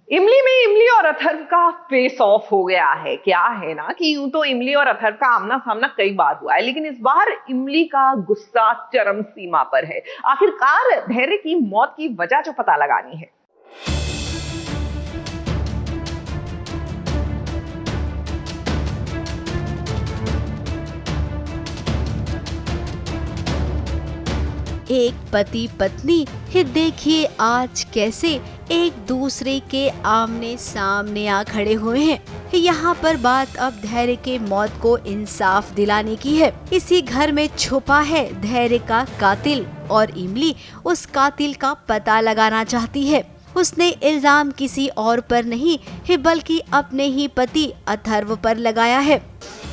इमली में इमली और अथर्व का फेस ऑफ हो गया है। क्या है ना कि यूं तो इमली और अथर्व का आमना सामना कई बार हुआ है, लेकिन इस बार इमली का गुस्सा चरम सीमा पर है। आखिरकार धैर्य की मौत की वजह जो पता लगानी है। एक पति पत्नी ही देखिए आज कैसे एक दूसरे के आमने सामने आ खड़े हुए हैं। यहाँ पर बात अब धैर्य के मौत को इंसाफ दिलाने की है। इसी घर में छुपा है धैर्य का कातिल और इमली उस कातिल का पता लगाना चाहती है। उसने इल्जाम किसी और पर नहीं बल्कि अपने ही पति अथर्व पर लगाया है।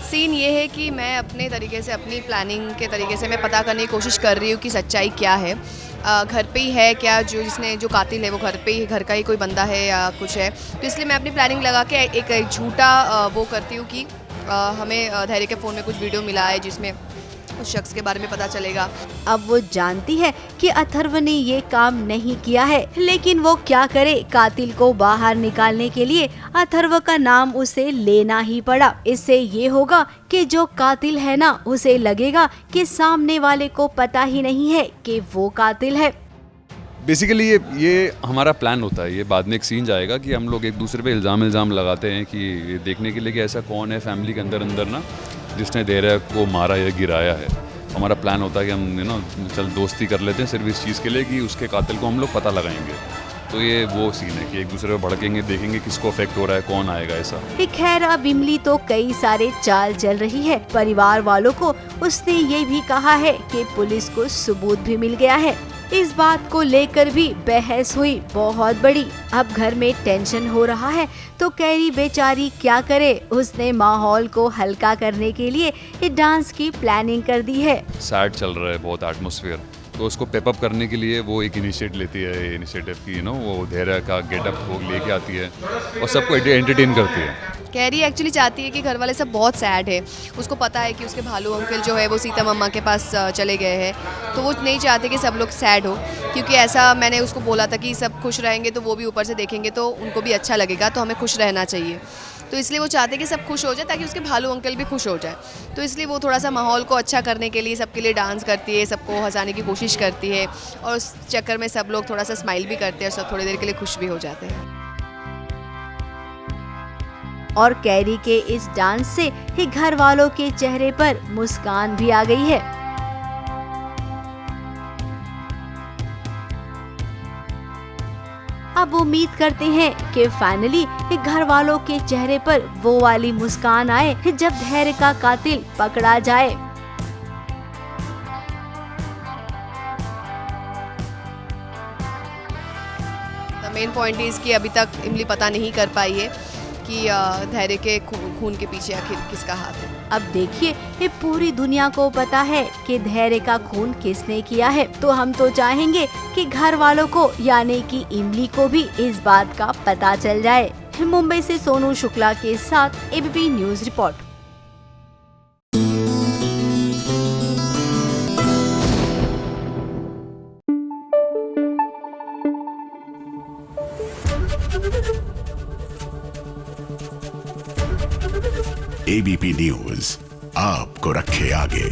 सीन ये है कि मैं अपने तरीके से, अपनी प्लानिंग के तरीके से मैं पता करने की कोशिश कर रही हूँ कि सच्चाई क्या है। घर पे ही है क्या, जो कातिल है वो घर पे ही, घर का ही कोई बंदा है या कुछ है। तो इसलिए मैं अपनी प्लानिंग लगा के एक झूठा वो करती हूँ कि हमें धैर्य के फ़ोन में कुछ वीडियो मिला है जिसमें उस शख्स के बारे में पता चलेगा। अब वो जानती है कि अथर्व ने ये काम नहीं किया है, लेकिन वो क्या करे, कातिल को बाहर निकालने के लिए अथर्व का नाम उसे लेना ही पड़ा। इससे ये होगा कि जो कातिल है ना, उसे लगेगा कि सामने वाले को पता ही नहीं है कि वो कातिल है। बेसिकली ये हमारा प्लान होता है। ये बाद में एक सीन जाएगा कि हम लोग एक दूसरे पे इल्ज़ाम लगाते हैं कि देखने के लिए कि ऐसा कौन है फैमिली के अंदर ना जिसने धैर्य को मारा या गिराया है। हमारा प्लान होता है कि हम चल दोस्ती कर लेते हैं सिर्फ इस चीज़ के लिए कि उसके कातिल को हम लोग पता लगाएंगे। तो ये वो सीन है कि एक दूसरे पर भड़केंगे, देखेंगे किसको अफेक्ट हो रहा है, कौन आएगा ऐसा। खैर अब इमली तो कई सारे चाल चल रही है। परिवार वालों को उसने ये भी कहा है कि पुलिस को सबूत भी मिल गया है। इस बात को लेकर भी बहस हुई बहुत बड़ी। अब घर में टेंशन हो रहा है तो कैरी बेचारी क्या करे, उसने माहौल को हल्का करने के लिए डांस की प्लानिंग कर दी है। सैड चल रहा है बहुत एटमॉस्फेयर, तो उसको पेपअप करने के लिए वो एक इनिशिएटिव लेती है। इनिशिएटिव की वो धैर्य का गेटअप वो लेके आती है और सबको एंटरटेन करती है। कैरी एक्चुअली चाहती है कि घर वाले सब बहुत सैड है। उसको पता है कि उसके भालू अंकल जो है वो सीता मम्मा के पास चले गए हैं, तो वो नहीं चाहते कि सब लोग सैड हो, क्योंकि ऐसा मैंने उसको बोला था कि सब खुश रहेंगे तो वो भी ऊपर से देखेंगे तो उनको भी अच्छा लगेगा, तो हमें खुश रहना चाहिए। तो इसलिए वो चाहते हैं कि सब खुश हो जाए ताकि उसके भालू अंकल भी खुश हो जाए। तो इसलिए वो थोड़ा सा माहौल को अच्छा करने के लिए सबके लिए डांस करती है, सबको हंसाने की कोशिश करती है और उस चक्कर में सब लोग थोड़ा सा स्माइल भी करते हैं और सब थोड़ी देर के लिए खुश भी हो जाते हैं। और कैरी के इस डांस से ही घर वालों के चेहरे पर मुस्कान भी आ गई है। अब उम्मीद करते हैं कि फाइनली घर वालों के चेहरे पर वो वाली मुस्कान आए जब धैर्य का कातिल पकड़ा जाए। मेन पॉइंट इज़ कि अभी तक इमली पता नहीं कर पाई है कि धैर्य के खून के पीछे आखिर किसका हाथ है। अब देखिए ये पूरी दुनिया को पता है कि धैर्य का खून किसने किया है, तो हम तो चाहेंगे कि घर वालों को यानी कि इमली को भी इस बात का पता चल जाए। मुंबई से सोनू शुक्ला के साथ ABP news report. ABP news आपको रखे आगे।